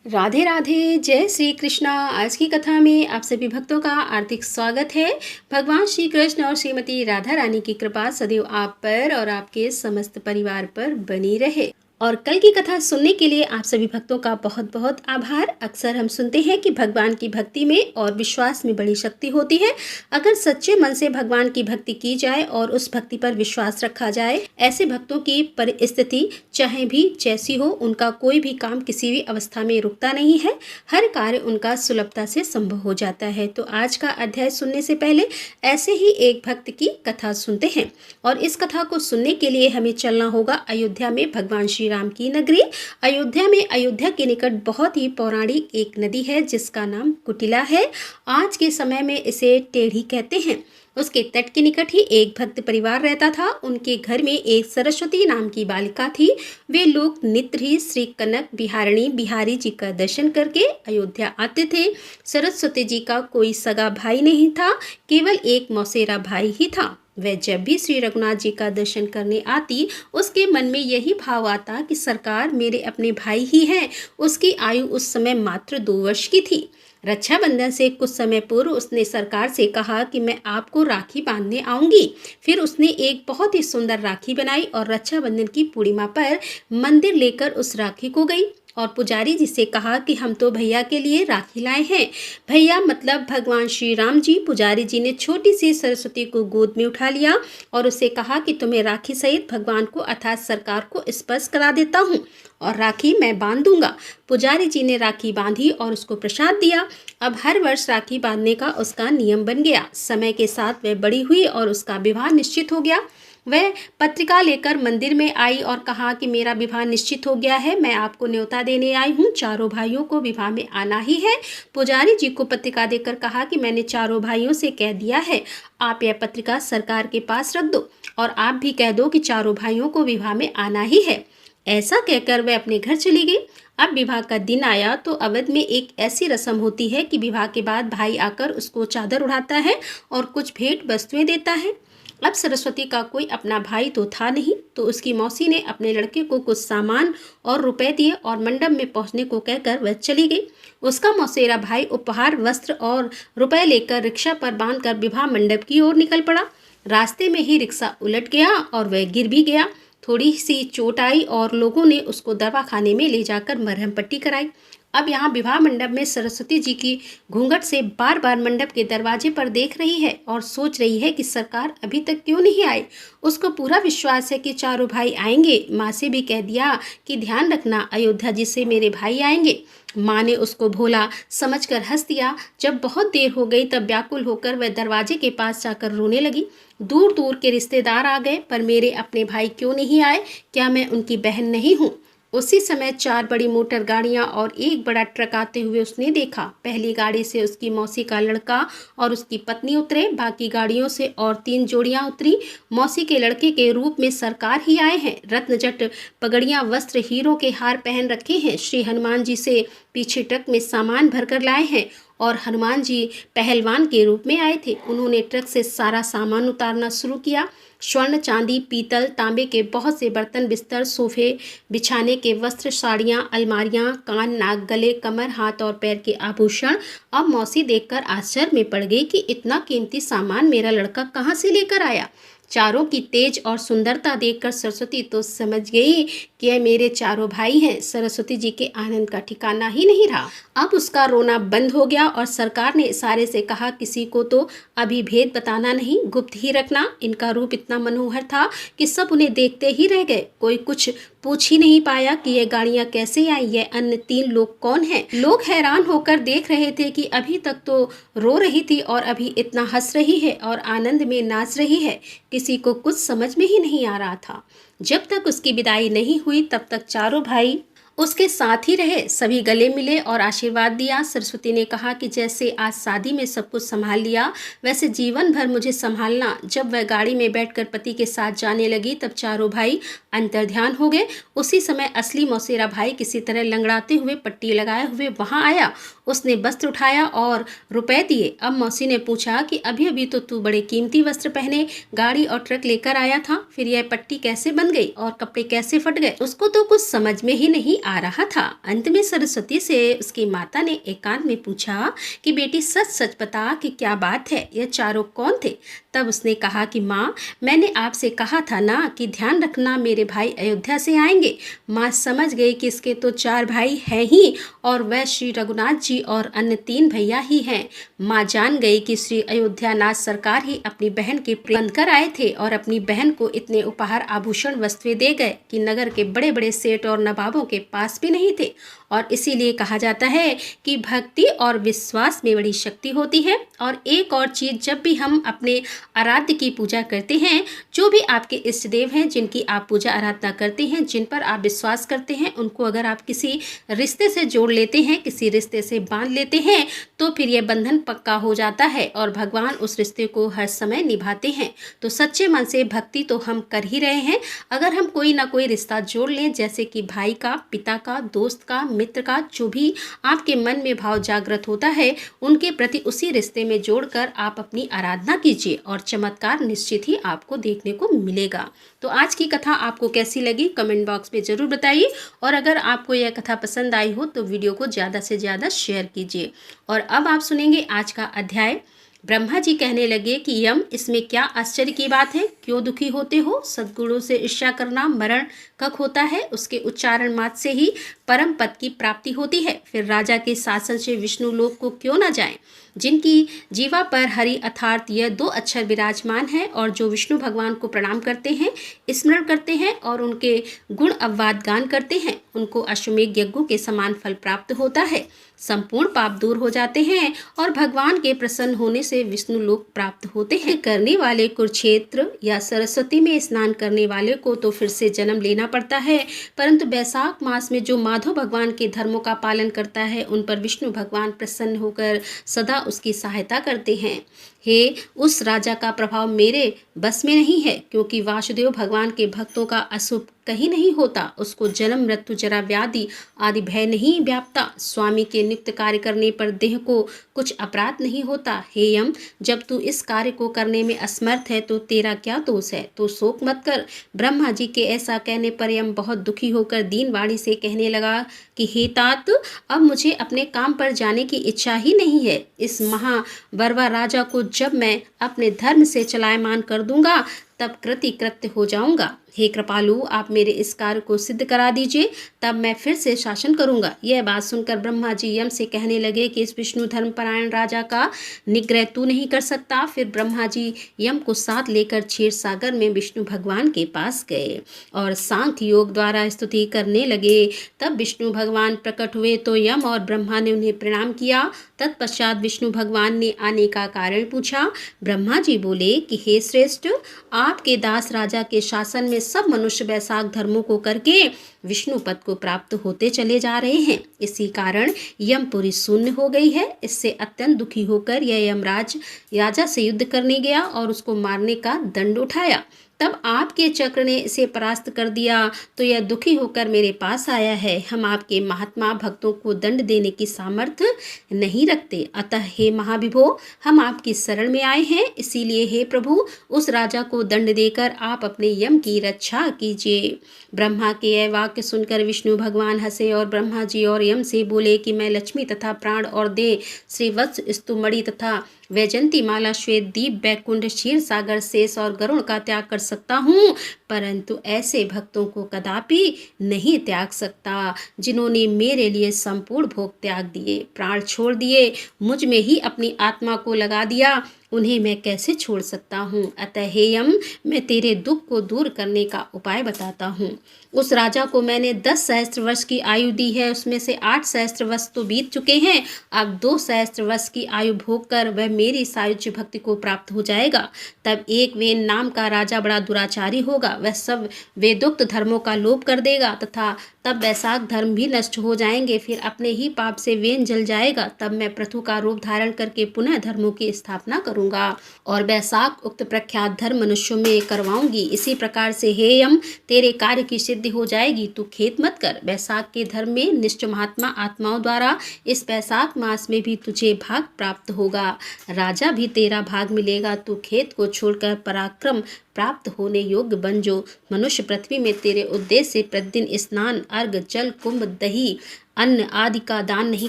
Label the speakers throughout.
Speaker 1: राधे राधे, जय श्री कृष्णा। आज की कथा में आप सभी भक्तों का हार्दिक स्वागत है। भगवान श्री कृष्ण और श्रीमती राधा रानी की कृपा सदैव आप पर और आपके समस्त परिवार पर बनी रहे। और कल की कथा सुनने के लिए आप सभी भक्तों का बहुत बहुत आभार। अक्सर हम सुनते हैं कि भगवान की भक्ति में और विश्वास में बड़ी शक्ति होती है। अगर सच्चे मन से भगवान की भक्ति की जाए और उस भक्ति पर विश्वास रखा जाए, ऐसे भक्तों की परिस्थिति चाहे भी जैसी हो, उनका कोई भी काम किसी भी अवस्था में रुकता नहीं है। हर कार्य उनका सुलभता से संभव हो जाता है। तो आज का अध्याय सुनने से पहले ऐसे ही एक भक्त की कथा सुनते हैं। और इस कथा को सुनने के लिए हमें चलना होगा अयोध्या में भगवान श्री राम की नगरी। अयोध्या में अयोध्या के निकट बहुत ही पौराणिक एक नदी है जिसका नाम कुटिला है। आज के समय में इसे टेढ़ी कहते हैं। उसके तट के निकट ही एक भक्त परिवार रहता था। उनके घर में एक सरस्वती नाम की बालिका थी। वे लोग नित्य ही श्री कनक बिहारिणी बिहारी जी का दर्शन करके अयोध्या आते थे। सरस्वती जी का कोई सगा भाई नहीं था, केवल एक मौसेरा भाई ही था। वह जब भी श्री रघुनाथ जी का दर्शन करने आती, उसके मन में यही भाव आता कि सरकार मेरे अपने भाई ही हैं। उसकी आयु उस समय मात्र 2 वर्ष की थी। रक्षाबंधन से कुछ समय पूर्व उसने सरकार से कहा कि मैं आपको राखी बांधने आऊंगी। फिर उसने एक बहुत ही सुंदर राखी बनाई और रक्षाबंधन की पूर्णिमा पर मंदिर लेकर उस राखी को गई और पुजारी जी से कहा कि हम तो भैया के लिए राखी लाए हैं। भैया मतलब भगवान श्री राम जी। पुजारी जी ने छोटी सी सरस्वती को गोद में उठा लिया और उसे कहा कि तुम्हें राखी सहित भगवान को अर्थात सरकार को स्पर्श करा देता हूँ और राखी मैं बांध दूंगा। पुजारी जी ने राखी बांधी और उसको प्रसाद दिया। अब हर वर्ष राखी बांधने का उसका नियम बन गया। समय के साथ वह बड़ी हुई और उसका विवाह निश्चित हो गया। वह पत्रिका लेकर मंदिर में आई और कहा कि मेरा विवाह निश्चित हो गया है, मैं आपको न्योता देने आई हूँ। चारों भाइयों को विवाह में आना ही है। पुजारी जी को पत्रिका देकर कहा कि मैंने चारों भाइयों से कह दिया है, आप यह पत्रिका सरकार के पास रख दो और आप भी कह दो कि चारों भाइयों को विवाह में आना ही है। ऐसा कहकर वह अपने घर चली गई। अब विवाह का दिन आया तो अवध में एक ऐसी रस्म होती है कि विवाह के बाद भाई आकर उसको चादर उड़ाता है और कुछ भेंट वस्तुएं देता है। अब सरस्वती का कोई अपना भाई तो था नहीं, तो उसकी मौसी ने अपने लड़के को कुछ सामान और रुपए दिए और मंडप में पहुंचने को कहकर वह चली गई। उसका मौसेरा भाई उपहार वस्त्र और रुपए लेकर रिक्शा पर बांधकर विवाह मंडप की ओर निकल पड़ा। रास्ते में ही रिक्शा उलट गया और वह गिर भी गया। थोड़ी सी चोट आई और लोगों ने उसको दवाखाने में ले जाकर मरहम पट्टी कराई। अब यहाँ विवाह मंडप में सरस्वती जी की घूंघट से बार बार मंडप के दरवाजे पर देख रही है और सोच रही है कि सरकार अभी तक क्यों नहीं आई। उसको पूरा विश्वास है कि चारों भाई आएंगे। माँ से भी कह दिया कि ध्यान रखना, अयोध्या जी से मेरे भाई आएंगे। माँ ने उसको भोला समझकर हंस दिया। जब बहुत देर हो गई तब व्याकुल होकर वह दरवाजे के पास जाकर रोने लगी। दूर दूर के रिश्तेदार आ गए, पर मेरे अपने भाई क्यों नहीं आए? क्या मैं उनकी बहन नहीं हूँ? उसी समय 4 बड़ी मोटर गाड़ियां और एक बड़ा ट्रक आते हुए उसने देखा। पहली गाड़ी से उसकी मौसी का लड़का और उसकी पत्नी उतरे। बाकी गाड़ियों से और 3 जोड़ियां उतरी। मौसी के लड़के के रूप में सरकार ही आए हैं। रत्नजट पगड़ियां वस्त्र हीरों के हार पहन रखे हैं। श्री हनुमान जी से पीछे ट्रक में सामान भरकर लाए हैं और हनुमान जी पहलवान के रूप में आए थे। उन्होंने ट्रक से सारा सामान उतारना शुरू किया। स्वर्ण चांदी पीतल तांबे के बहुत से बर्तन, बिस्तर, सोफे, बिछाने के वस्त्र, साड़ियाँ, अलमारियाँ, कान, नाक, गले, कमर, हाथ और पैर के आभूषण। अब मौसी देखकर आश्चर्य में पड़ गई कि इतना कीमती सामान मेरा लड़का कहाँ से लेकर आया। चारों की तेज और सुंदरता देखकर सरस्वती तो समझ गई कि यह मेरे चारों भाई हैं। सरस्वती जी के आनंद का ठिकाना ही नहीं रहा। अब उसका रोना बंद हो गया और सरकार ने इशारे से कहा, किसी को तो अभी भेद बताना नहीं, गुप्त ही रखना। इनका रूप इतना मनोहर था कि सब उन्हें देखते ही रह गए। कोई कुछ पूछ ही नहीं पाया कि यह गाड़ियां कैसे आई, यह अन्य 3 लोग कौन हैं। लोग हैरान होकर देख रहे थे कि अभी तक तो रो रही थी और अभी इतना हंस रही है और आनंद में नाच रही है। किसी को कुछ समझ में ही नहीं आ रहा था। जब तक उसकी विदाई नहीं हुई तब तक चारों भाई उसके साथ ही रहे। सभी गले मिले और आशीर्वाद दिया। सरस्वती ने कहा कि जैसे आज शादी में सब कुछ संभाल लिया, वैसे जीवन भर मुझे संभालना। जब वह गाड़ी में बैठकर पति के साथ जाने लगी तब चारों भाई अंतर्ध्यान हो गए। उसी समय असली मौसेरा भाई किसी तरह लंगड़ाते हुए पट्टी लगाए हुए वहां आया। उसने वस्त्र उठाया और रुपए दिए। अब मौसी ने पूछा कि अभी अभी तो तू बड़े कीमती वस्त्र पहने गाड़ी और ट्रक लेकर आया था, फिर यह पट्टी कैसे बन गई और कपड़े कैसे फट गए? उसको तो कुछ समझ में ही नहीं आ रहा था। अंत में सरस्वती से उसकी माता ने एकांत में पूछा कि बेटी सच सच बता कि क्या बात है, यह चारों कौन थे? तब उसने कहा कि माँ, मैंने आपसे कहा था ना कि ध्यान रखना मेरे भाई अयोध्या से आएंगे। माँ समझ गई कि इसके तो 4 भाई हैं ही और वह श्री रघुनाथ जी और अन्य 3 भैया ही हैं। माँ जान गई कि श्री अयोध्यानाथ सरकार ही अपनी बहन के बंद कर आए थे और अपनी बहन को इतने उपहार आभूषण वस्तुएं दे गए कि नगर के बड़े बड़े सेठ और नवाबों के पास भी नहीं थे। और इसीलिए कहा जाता है कि भक्ति और विश्वास में बड़ी शक्ति होती है। और एक और चीज़, जब भी हम अपने आराध्य की पूजा करते हैं, जो भी आपके इष्ट देव हैं जिनकी आप पूजा आराधना करते हैं, जिन पर आप विश्वास करते हैं, उनको अगर आप किसी रिश्ते से जोड़ लेते हैं, किसी रिश्ते से बांध लेते हैं, तो फिर यह बंधन पक्का हो जाता है और भगवान उस रिश्ते को हर समय निभाते हैं। तो सच्चे मन से भक्ति तो हम कर ही रहे हैं। अगर हम कोई ना कोई रिश्ता जोड़ लें, जैसे कि भाई का, पिता का, दोस्त का, मित्र का, जो भी आपके मन में भाव जागृत होता है, उनके प्रति उसी रिश्ते में जोड़कर आप अपनी आराधना कीजिए और चमत्कार निश्चित ही आपको देखने को मिलेगा। तो आज की कथा आपको कैसी लगी कमेंट बॉक्स में ज़रूर बताइए। और अगर आपको यह कथा पसंद आई हो तो वीडियो को ज़्यादा से ज़्यादा शेयर कीजिए। और अब आप सुनेंगे आज का अध्याय। ब्रह्मा जी कहने लगे कि यम, इसमें क्या आश्चर्य की बात है? क्यों दुखी होते हो? सद्गुणों से ईर्ष्या करना मरण कब होता है? उसके उच्चारण मात्र से ही परम पद की प्राप्ति होती है। फिर राजा के शासन से विष्णु लोक को क्यों न जाएं, जिनकी जीवा पर हरि अर्थात यह 2 अक्षर विराजमान है और जो विष्णु भगवान को प्रणाम करते हैं, स्मरण करते हैं और उनके गुण अववाद गान करते हैं, उनको अश्वमेध यज्ञों के समान फल प्राप्त होता है। संपूर्ण पाप दूर हो जाते हैं और भगवान के प्रसन्न होने से विष्णु लोक प्राप्त होते हैं। करने वाले कुरुक्षेत्र या सरस्वती में स्नान करने वाले को तो फिर से जन्म लेना पड़ता है, परंतु वैशाख मास में जो माधव भगवान के धर्मों का पालन करता है, उन पर विष्णु भगवान प्रसन्न होकर सदा उसकी सहायता करते हैं। हे, उस राजा का प्रभाव मेरे बस में नहीं है, क्योंकि वासुदेव भगवान के भक्तों का अशुभ कहीं नहीं होता। उसको जन्म, मृत्यु, जरा, व्याधि आदि भय नहीं व्यापता। स्वामी के नित्य कार्य करने पर देह को कुछ अपराध नहीं होता। हे यम, जब तू इस कार्य को करने में असमर्थ है तो तेरा क्या दोष है? तो शोक मत कर। ब्रह्मा जी के ऐसा कहने पर यम बहुत दुखी होकर दीन वाणी से कहने लगा कि हे तात, अब मुझे अपने काम पर जाने की इच्छा ही नहीं है। इस महाबरवा राजा को जब मैं अपने धर्म से चलायमान कर दूंगा, तब कृत्य हो जाऊंगा। हे कृपालु, आप मेरे इस कार्य को सिद्ध करा दीजिए, तब मैं फिर से शासन करूंगा। यह बात सुनकर ब्रह्मा जी यम से कहने लगे कि इस विष्णु धर्मपरायण राजा का निग्रह तू नहीं कर सकता। फिर ब्रह्मा जी यम को साथ लेकर क्षीर सागर में विष्णु भगवान के पास गए और सांख्य योग द्वारा स्तुति करने लगे। तब विष्णु भगवान प्रकट हुए तो यम और ब्रह्मा ने उन्हें प्रणाम किया। तत्पश्चात विष्णु भगवान ने आने का कारण पूछा। ब्रह्मा जी बोले कि हे श्रेष्ठ, आपके दास राजा के शासन में सब मनुष्य वैशाख धर्मों को करके विष्णु पद को प्राप्त होते चले जा रहे हैं। इसी कारण यमपुरी शून्य हो गई है। इससे अत्यंत दुखी होकर यह यमराज राजा से युद्ध करने गया और उसको मारने का दंड उठाया। तब आपके चक्र ने इसे परास्त कर दिया तो यह दुखी होकर मेरे पास आया है। हम आपके महात्मा भक्तों को दंड देने की सामर्थ्य नहीं रखते, अतः हे महाविभो, हम आपकी शरण में आए हैं। इसीलिए हे प्रभु, उस राजा को दंड देकर आप अपने यम की रक्षा कीजिए। ब्रह्मा के यह वाक्य सुनकर विष्णु भगवान हंसे और ब्रह्मा जी और यम से बोले कि मैं लक्ष्मी तथा प्राण और देह, श्री वत्स, स्तुमणि तथा वैजंती माला, श्वेत दीप, बैकुंठ, क्षीर सागर, शेष और गरुण का त्याग कर सकता हूँ, परंतु ऐसे भक्तों को कदापि नहीं त्याग सकता जिन्होंने मेरे लिए संपूर्ण भोग त्याग दिए, प्राण छोड़ दिए, मुझ में ही अपनी आत्मा को लगा दिया, उन्हें मैं कैसे छोड़ सकता हूँ। अतः हे यम, मैं तेरे दुख को दूर करने का उपाय बताता हूँ। उस राजा को मैंने 10 सहस्त्र वर्ष की आयु दी है, उसमें से 8 सहस्त्र वर्ष तो बीत चुके हैं। अब 2 सहस्त्र वर्ष की आयु भोग कर वह मेरी सायुज्य भक्ति को प्राप्त हो जाएगा। तब एक वेन नाम का राजा बड़ा दुराचारी होगा, वह सब वेदोक्त धर्मों का लोप कर देगा तथा तब वैशाख धर्म भी नष्ट हो जाएंगे। फिर अपने ही पाप से वेन जल जाएगा। तब मैं पृथु का रूप धारण करके पुनः धर्मों की स्थापना करूँगा। करूँगा और बैसाख उक्त प्रख्यात धर्म मनुष्यों में करवाऊंगी। इसी प्रकार से हे यम, तेरे कार्य की सिद्धि हो जाएगी। तू खेद मत कर। बैसाख के धर्म में निष्ठ महात्मा आत्माओं द्वारा इस बैसाख मास में भी तुझे भाग प्राप्त होगा। राजा भी तेरा भाग मिलेगा। तू खेत को छोड़कर पराक्रम प्राप्त होने योग्य बन। जो मनुष्य पृथ्वी में तेरे उद्देश्य से प्रतिदिन स्नान, अर्घ, जल, कुंभ, दही, अन्न आदि का दान नहीं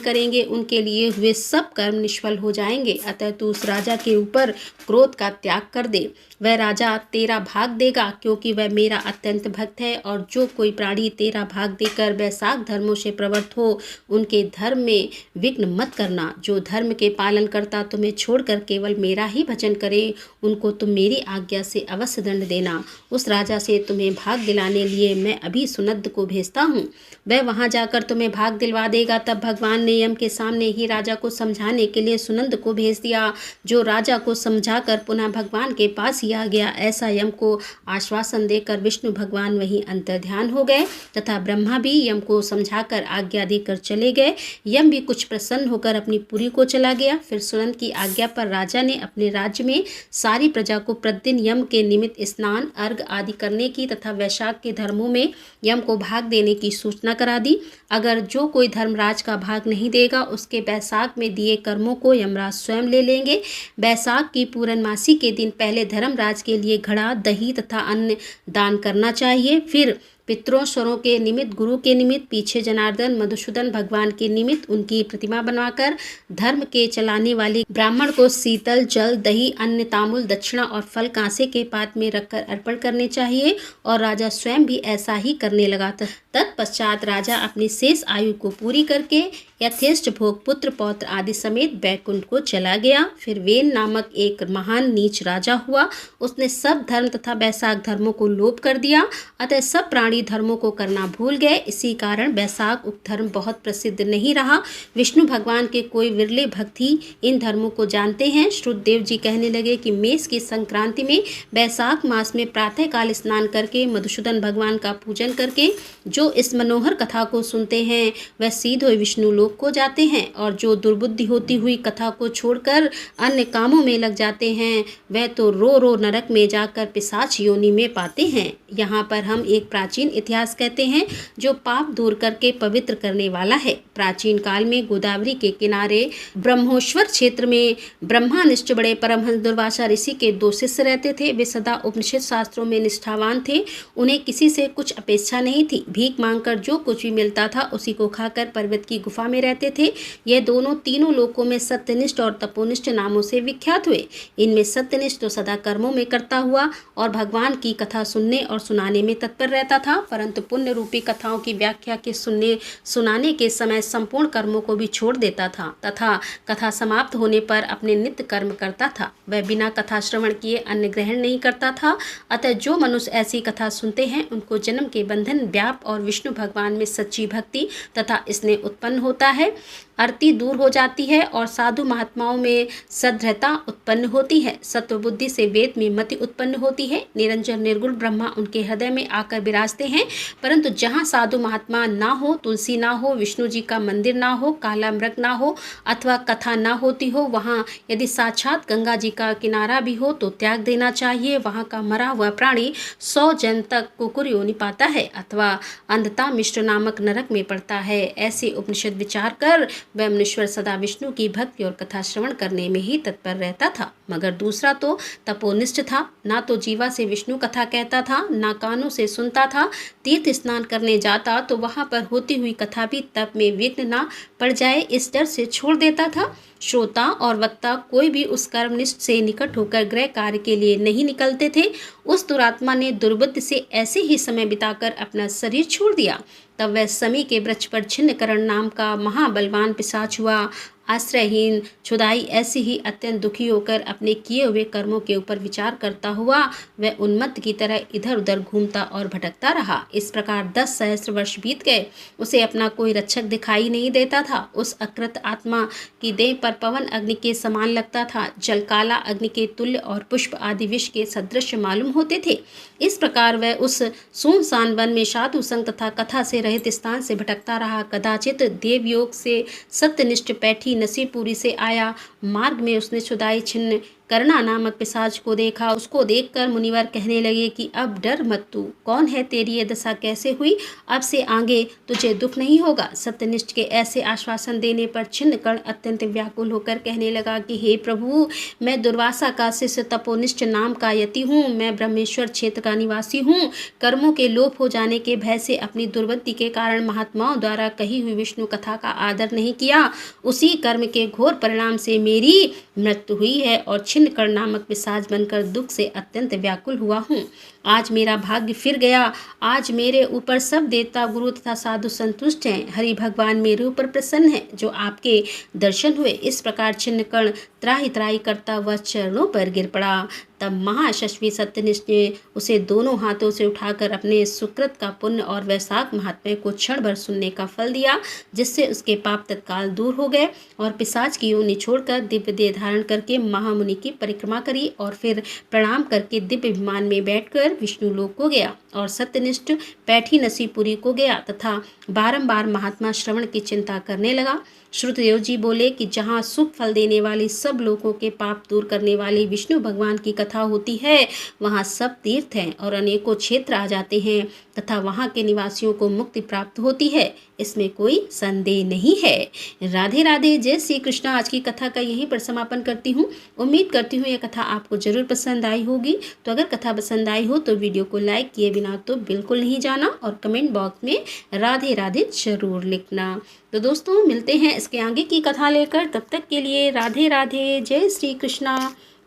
Speaker 1: करेंगे, उनके लिए हुए सब कर्म निष्फल हो जाएंगे। अतः तू उस राजा के ऊपर क्रोध का त्याग कर दे। वह राजा तेरा भाग देगा, क्योंकि वह मेरा अत्यंत भक्त है। और जो कोई प्राणी तेरा भाग देकर बैसाख धर्मों से प्रवृत्त हो, उनके धर्म में विघ्न मत करना। जो धर्म के पालन करता तुम्हें छोड़कर केवल मेरा ही भजन करे, उनको तुम मेरी आज्ञा से अवश्य दंड देना। उस राजा से तुम्हें भाग दिलाने लिए मैं अभी सुनंद को भेजता हूँ। वह वहाँ जाकर तुम्हें भाग दिलवा देगा। तब भगवान ने यम के सामने ही राजा को समझाने के लिए सुनंद को भेज दिया, जो राजा को समझाकर पुनः भगवान के पास ही आ गया। ऐसा यम को आश्वासन देकर विष्णु भगवान वहीं अंतर्ध्यान हो गए तथा ब्रह्मा भी यम को समझाकर आज्ञा देकर चले गए। यम भी कुछ प्रसन्न होकर अपनी पुरी को चला गया। फिर सुनंद की आज्ञा पर राजा ने अपने राज्य में सारी प्रजा को प्रतिदिन यम के निमित्त स्नान, अर्घ आदि करने की तथा वैशाख के धर्मों में यम को भाग देने की सूचना करा दी। अगर जो कोई धर्मराज का भाग नहीं देगा, उसके बैसाख में दिए कर्मों को यमराज स्वयं ले लेंगे। बैसाख की पूर्णमासी के दिन पहले धर्मराज के लिए घड़ा, दही तथा अन्न दान करना चाहिए। फिर पितरों, स्वरों के निमित्त, गुरु के निमित्त, पीछे जनार्दन, मधुसूदन भगवान के निमित्त उनकी प्रतिमा बनवाकर धर्म के चलाने वाले ब्राह्मण को शीतल जल, दही, अन्न, तांबुल, दक्षिणा और फल कांसे के पात्र में रखकर अर्पण करने चाहिए। और राजा स्वयं भी ऐसा ही करने लगा। तत्पश्चात राजा अपनी शेष आयु को पूरी करके यथेष्ट भोग, पुत्र पौत्र आदि समेत बैकुंठ को चला गया। फिर वेन नामक एक महान नीच राजा हुआ। उसने सब धर्म तथा बैसाख धर्मों को लोप कर दिया। अतः सब प्राणी धर्मों को करना भूल गए। इसी कारण बैसाख उपधर्म बहुत प्रसिद्ध नहीं रहा। विष्णु भगवान के कोई विरले भक्त ही इन धर्मों को जानते हैं। श्रुतदेव जी कहने लगे कि मेष की संक्रांति में बैसाख मास में प्रातःकाल स्नान करके मधुसूदन भगवान का पूजन करके जो इस मनोहर कथा को सुनते हैं, वह सीधे विष्णु लोक को जाते हैं। और जो दुर्बुद्धि होती हुई कथा को छोड़कर अन्य कामों में लग जाते हैं, वह तो रो रो नरक में जाकर पिशाच योनि में पाते हैं। यहाँ पर हम एक प्राचीन इतिहास कहते हैं जो पाप दूर करके पवित्र करने वाला है। प्राचीन काल में गोदावरी के किनारे ब्रह्मोश्वर क्षेत्र में ब्रह्मानिष्ठ बड़े परमहंस दुर्वासा ऋषि के 2 शिष्य रहते थे। वे सदा उपनिषद शास्त्रों में निष्ठावान थे। उन्हें किसी से कुछ अपेक्षा नहीं थी। भीख मांगकर जो कुछ भी मिलता था उसी को खाकर पर्वत की गुफा में रहते थे। यह दोनों तीनों लोकों में सत्यनिष्ठ और तपोनिष्ठ नामों से विख्यात हुए। इनमें सत्यनिष्ठ तो सदा कर्मों में करता हुआ और भगवान की कथा सुनने और सुनाने में तत्पर रहता था, परंतु पुण्य रूपी कथाओं की व्याख्या के सुनाने के समय संपूर्ण कर्मों को भी छोड़ देता था तथा कथा समाप्त होने पर अपने नित्य कर्म करता था। वह बिना कथा श्रवण किए अन्न ग्रहण नहीं करता था। अतः जो मनुष्य ऐसी कथा सुनते हैं, उनको जन्म के बंधन, व्याप और विष्णु भगवान में सच्ची भक्ति तथा स्नेह उत्पन्न होता है, आरती दूर हो जाती है और साधु महात्माओं में सदृढ़ता उत्पन्न होती है। सत्व बुद्धि से वेद में मति उत्पन्न होती है। निरंजन निर्गुण ब्रह्मा उनके हृदय में आकर विराजते हैं। परंतु जहाँ साधु महात्मा ना हो, तुलसी ना हो, विष्णु जी का मंदिर ना हो, काला मृग ना हो अथवा कथा ना होती हो, वहाँ यदि साक्षात गंगा जी का किनारा भी हो तो त्याग देना चाहिए। वहाँ का मरा हुआ प्राणी 100 जन्म तक कुकुर योनि पाता है अथवा अंधता मिश्र नामक नरक में पड़ता है। ऐसे उपनिषद विचार कर वह मनुष्य सदा विष्णु की भक्ति और कथा श्रवण करने में ही तत्पर रहता था। मगर दूसरा तो तपोनिष्ठ था। ना तो जीवा से विष्णु कथा कहता था, ना कानों से सुनता था। तीर्थ स्नान करने जाता तो वहां पर होती हुई कथा भी तप में विघ्न ना पड़ जाए, इस डर से छोड़ देता था। श्रोता और वक्ता कोई भी उस कर्मनिष्ठ से निकट होकर गृह कार्य के लिए नहीं निकलते थे। उस दुरात्मा ने दुर्बुद्धि से ऐसे ही समय बिताकर अपना शरीर छोड़ दिया। तब वह समी के वृक्ष पर छिन्नकरण नाम का महाबलवान पिशाच हुआ। आश्रयहीन, क्षुधाई ऐसी ही अत्यंत दुखी होकर अपने किए हुए कर्मों के ऊपर विचार करता हुआ वह उन्मत्त की तरह इधर उधर घूमता और भटकता रहा। इस प्रकार 10 सहस्त्र वर्ष बीत गए। उसे अपना कोई रक्षक दिखाई नहीं देता था। उस अकृत आत्मा की देह पर पवन अग्नि के समान लगता था। जल काला अग्नि के तुल्य और पुष्प आदि विष के सदृश मालूम होते थे। इस प्रकार वह उस सुनसान वन में साधु संग तथा कथा से रहित स्थान से भटकता रहा। कदाचित देवयोग से सत्यनिष्ठ पैठी नसीपुरी से आया। मार्ग में उसने क्षुधाई छिन्न करना नामक पिशाच को देखा। उसको देखकर मुनिवर कहने लगे कि अब डर मत, तू कौन है, तेरी ये दशा कैसे हुई, अब से आगे तुझे दुख नहीं होगा। सत्यनिष्ठ के ऐसे आश्वासन देने पर छिन्नकर्ण अत्यंत व्याकुल होकर कहने लगा कि हे प्रभु, मैं दुर्वासा का शिष्य तपोनिष्ठ नाम का यति हूँ। मैं ब्रह्मेश्वर क्षेत्र का निवासी हूँ। कर्मों के लोप हो जाने के भय से अपनी दुर्बुद्धि के कारण महात्माओं द्वारा कही हुई विष्णु कथा का आदर नहीं किया। उसी कर्म के घोर परिणाम से मेरी मृत्यु हुई है और छिन्नकर्ण नामक पिशाच बनकर दुख से अत्यंत व्याकुल हुआ हूँ। आज मेरा भाग्य फिर गया। आज मेरे ऊपर सब देवता, गुरु तथा साधु संतुष्ट हैं। हरि भगवान मेरे ऊपर प्रसन्न है जो आपके दर्शन हुए। इस प्रकार छिन्नकर्ण त्राहि त्राहि करता वह चरणों पर गिर पड़ा। तब महायशस्वी सत्यनिष्ठ ने उसे दोनों हाथों से उठाकर अपने सुकृत का पुण्य और वैशाख महात्म्य को क्षण भर सुनने का फल दिया, जिससे उसके पाप तत्काल दूर हो गए और पिशाच की योनि छोड़कर दिव्य देह धारण करके महामुनि की परिक्रमा करी और फिर प्रणाम करके दिव्य विमान में बैठकर विष्णु लोक को गया और सत्यनिष्ठ पैठी नसीपुरी को गया तथा बारंबार महात्मा श्रवण की चिंता करने लगा। श्रुतदेव जी बोले कि जहाँ सुख फल देने वाली, सब लोगों के पाप दूर करने वाली विष्णु भगवान की कथा होती है, वहाँ सब तीर्थ हैं और अनेकों क्षेत्र आ जाते हैं तथा वहाँ के निवासियों को मुक्ति प्राप्त होती है, इसमें कोई संदेह नहीं है। राधे राधे, जय श्री कृष्ण। आज की कथा का यहीं पर समापन करती हूँ। उम्मीद करती हूँ यह कथा आपको जरूर पसंद आई होगी। तो अगर कथा पसंद आई हो तो वीडियो को लाइक किए बिना तो बिल्कुल नहीं जाना और कमेंट बॉक्स में राधे राधे जरूर लिखना। तो दोस्तों मिलते हैं इसके आगे की कथा लेकर, तब तक के लिए राधे राधे, जय श्री कृष्णा,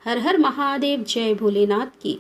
Speaker 1: हर हर महादेव, जय भोलेनाथ की।